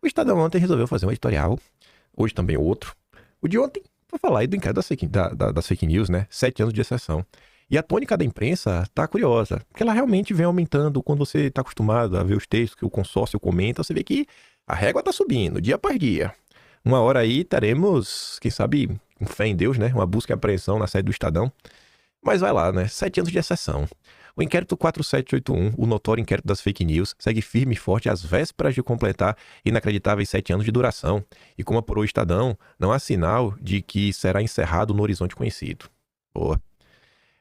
O Estadão ontem resolveu fazer um editorial, hoje também outro. O de ontem foi falar aí do inquérito das fake news, né? 7 anos de exceção. E a tônica da imprensa tá curiosa, porque ela realmente vem aumentando quando você tá acostumado a ver os textos que o consórcio comenta, você vê que a régua tá subindo, dia após dia. Uma hora aí teremos, quem sabe, com fé em Deus, né? Uma busca e apreensão na sede do Estadão. Mas vai lá, né? 7 anos de exceção. O inquérito 4781, o notório inquérito das fake news, segue firme e forte às vésperas de completar inacreditáveis 7 anos de duração. E como apurou o Estadão, não há sinal de que será encerrado no horizonte conhecido. Boa.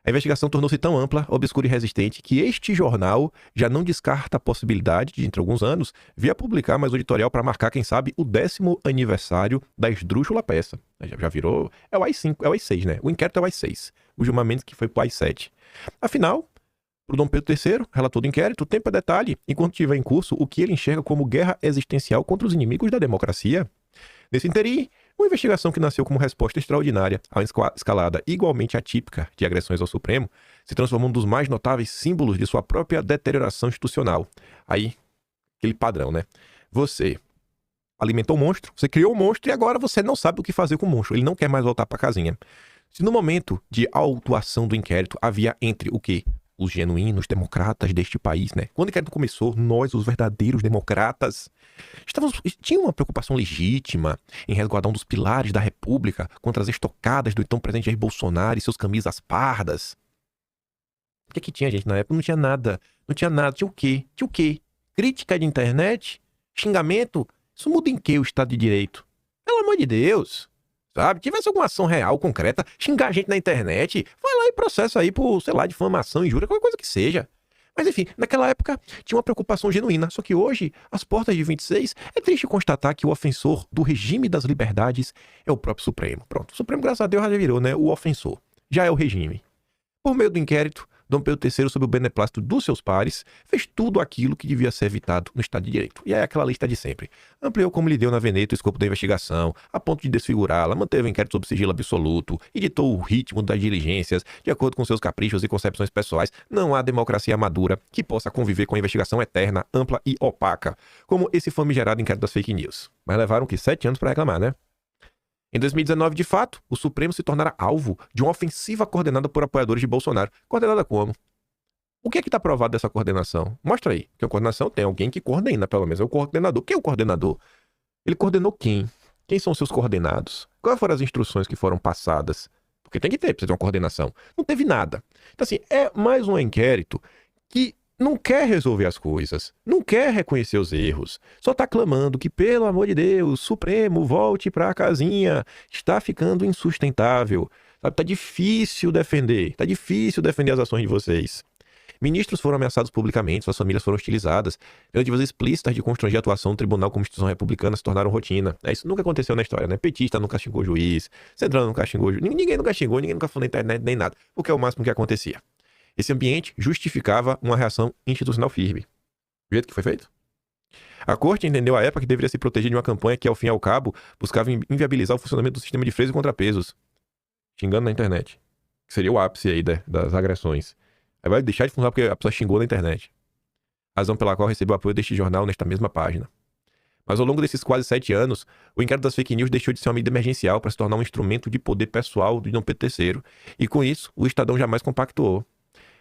A investigação tornou-se tão ampla, obscura e resistente que este jornal já não descarta a possibilidade de, entre alguns anos, vir a publicar mais um editorial para marcar, quem sabe, o 10º aniversário da esdrúxula peça. Já virou... É o AI-5, é o AI-6, né? O inquérito é o AI-6. O Gilmar Mendes que foi pro AI-7. Afinal, para o Dom Pedro III, relator do inquérito, o tempo é detalhe, enquanto estiver em curso o que ele enxerga como guerra existencial contra os inimigos da democracia. Nesse interim, uma investigação que nasceu como resposta extraordinária a uma escalada igualmente atípica de agressões ao Supremo, se transformou num dos mais notáveis símbolos de sua própria deterioração institucional. Aí, aquele padrão, né? Você alimentou o monstro, você criou o monstro e agora você não sabe o que fazer com o monstro. Ele não quer mais voltar para a casinha. Se no momento de autuação do inquérito havia entre o quê? Os genuínos democratas deste país, né? Quando o inquérito começou, nós, os verdadeiros democratas, tinha uma preocupação legítima em resguardar um dos pilares da República contra as estocadas do então presidente Jair Bolsonaro e seus camisas pardas. O que tinha, gente, na época? Não tinha nada. Não tinha nada. Tinha o quê? Tinha o quê? Crítica de internet? Xingamento? Isso muda em quê o Estado de Direito? Pelo amor de Deus! Sabe? Tivesse alguma ação real, concreta, xingar a gente na internet, vai lá e processa aí por, sei lá, difamação, injúria, qualquer coisa que seja. Mas enfim, naquela época tinha uma preocupação genuína, só que hoje, às portas de 26, é triste constatar que o ofensor do regime das liberdades é o próprio Supremo. Pronto, o Supremo, graças a Deus, já virou, né, o ofensor. Já é o regime. Por meio do inquérito, Dom Pedro III, sob o beneplácito dos seus pares, fez tudo aquilo que devia ser evitado no Estado de Direito. E é aquela lista de sempre. Ampliou como lhe deu na Veneto o escopo da investigação, a ponto de desfigurá-la, manteve o inquérito sob sigilo absoluto, editou o ritmo das diligências, de acordo com seus caprichos e concepções pessoais. Não há democracia madura que possa conviver com a investigação eterna, ampla e opaca, como esse famigerado inquérito das fake news. Mas levaram que 7 anos para reclamar, né? Em 2019, de fato, o Supremo se tornará alvo de uma ofensiva coordenada por apoiadores de Bolsonaro. Coordenada como? O que é que está provado dessa coordenação? Mostra aí. Que a coordenação tem alguém que coordena, pelo menos. É o coordenador. Quem é o coordenador? Ele coordenou quem? Quem são os seus coordenados? Quais foram as instruções que foram passadas? Porque tem que ter, precisa ter uma coordenação. Não teve nada. Então, assim, é mais um inquérito que não quer resolver as coisas, não quer reconhecer os erros, só tá clamando que, pelo amor de Deus, Supremo, volte pra casinha, está ficando insustentável, sabe? Tá difícil defender as ações de vocês. Ministros foram ameaçados publicamente, suas famílias foram hostilizadas, tentativas explícitas de constranger a atuação do tribunal como instituição republicana se tornaram rotina. Isso nunca aconteceu na história, né? Petista nunca xingou o juiz, Centrão nunca xingou o juiz, ninguém nunca xingou, ninguém nunca falou na internet nem nada, porque é o máximo que acontecia. Esse ambiente justificava uma reação institucional firme. Do jeito que foi feito? A corte entendeu à época que deveria se proteger de uma campanha que, ao fim e ao cabo, buscava inviabilizar o funcionamento do sistema de freios e contrapesos. Xingando na internet. Que seria o ápice aí das agressões. Aí vai deixar de funcionar porque a pessoa xingou na internet. Razão pela qual recebeu apoio deste jornal nesta mesma página. Mas ao longo desses quase 7 anos, o inquérito das fake news deixou de ser uma medida emergencial para se tornar um instrumento de poder pessoal de Dom Pedro III. E com isso, o Estadão jamais compactuou.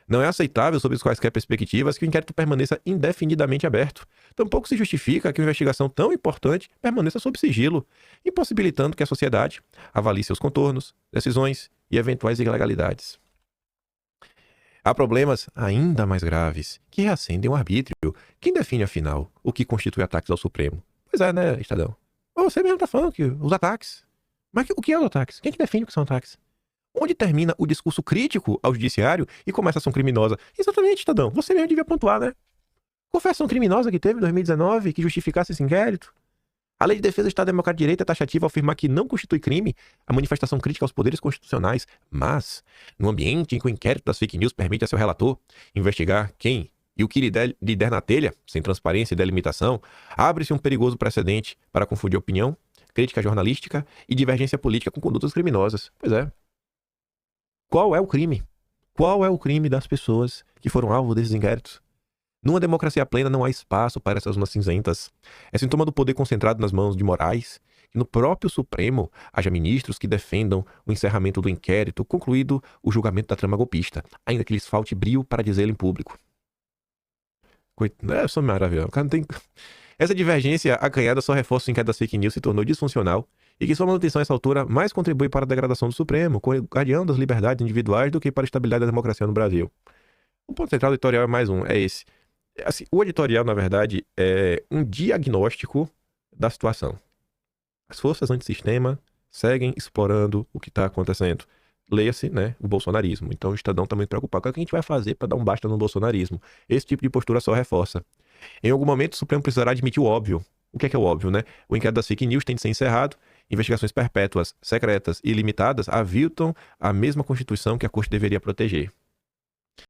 Não é aceitável, sob quaisquer perspectivas, que o inquérito permaneça indefinidamente aberto. Tampouco se justifica que uma investigação tão importante permaneça sob sigilo, impossibilitando que a sociedade avalie seus contornos, decisões e eventuais ilegalidades. Há problemas ainda mais graves, que reacendem o arbítrio. Quem define, afinal, o que constitui ataques ao Supremo? Pois é, né, Estadão? Você mesmo tá falando que os ataques. Mas o que é os ataques? Quem é que define o que são ataques? Onde termina o discurso crítico ao judiciário e começa a ação criminosa? Exatamente, Estadão. Você mesmo devia pontuar, né? Qual foi a ação criminosa que teve em 2019 que justificasse esse inquérito? A Lei de Defesa do Estado Democrático de Direito é taxativa ao afirmar que não constitui crime a manifestação crítica aos poderes constitucionais, mas, no ambiente em que o inquérito das fake news permite a seu relator investigar quem e o que lhe der na telha, sem transparência e delimitação, abre-se um perigoso precedente para confundir opinião, crítica jornalística e divergência política com condutas criminosas. Pois é. Qual é o crime? Qual é o crime das pessoas que foram alvo desses inquéritos? Numa democracia plena não há espaço para essas zonas cinzentas. É sintoma do poder concentrado nas mãos de Moraes que no próprio Supremo haja ministros que defendam o encerramento do inquérito, concluído o julgamento da trama golpista, ainda que lhes falte brio para dizê-lo em público. É só maravilhoso. O cara não tem... Essa divergência acanhada só reforça o inquérito das fake news se tornou disfuncional e que sua manutenção a essa altura mais contribui para a degradação do Supremo, como guardião das liberdades individuais, do que para a estabilidade da democracia no Brasil. O ponto central do editorial é mais um, é esse. Assim, o editorial, na verdade, é um diagnóstico da situação. As forças antissistema seguem explorando o que está acontecendo. Leia-se, né, o bolsonarismo. Então o Estadão está muito preocupado. O que a gente vai fazer para dar um basta no bolsonarismo? Esse tipo de postura só reforça. Em algum momento, o Supremo precisará admitir o óbvio. O que é o óbvio, né? O inquérito das fake news tem de ser encerrado. Investigações perpétuas, secretas e limitadas aviltam a mesma Constituição que a Corte deveria proteger.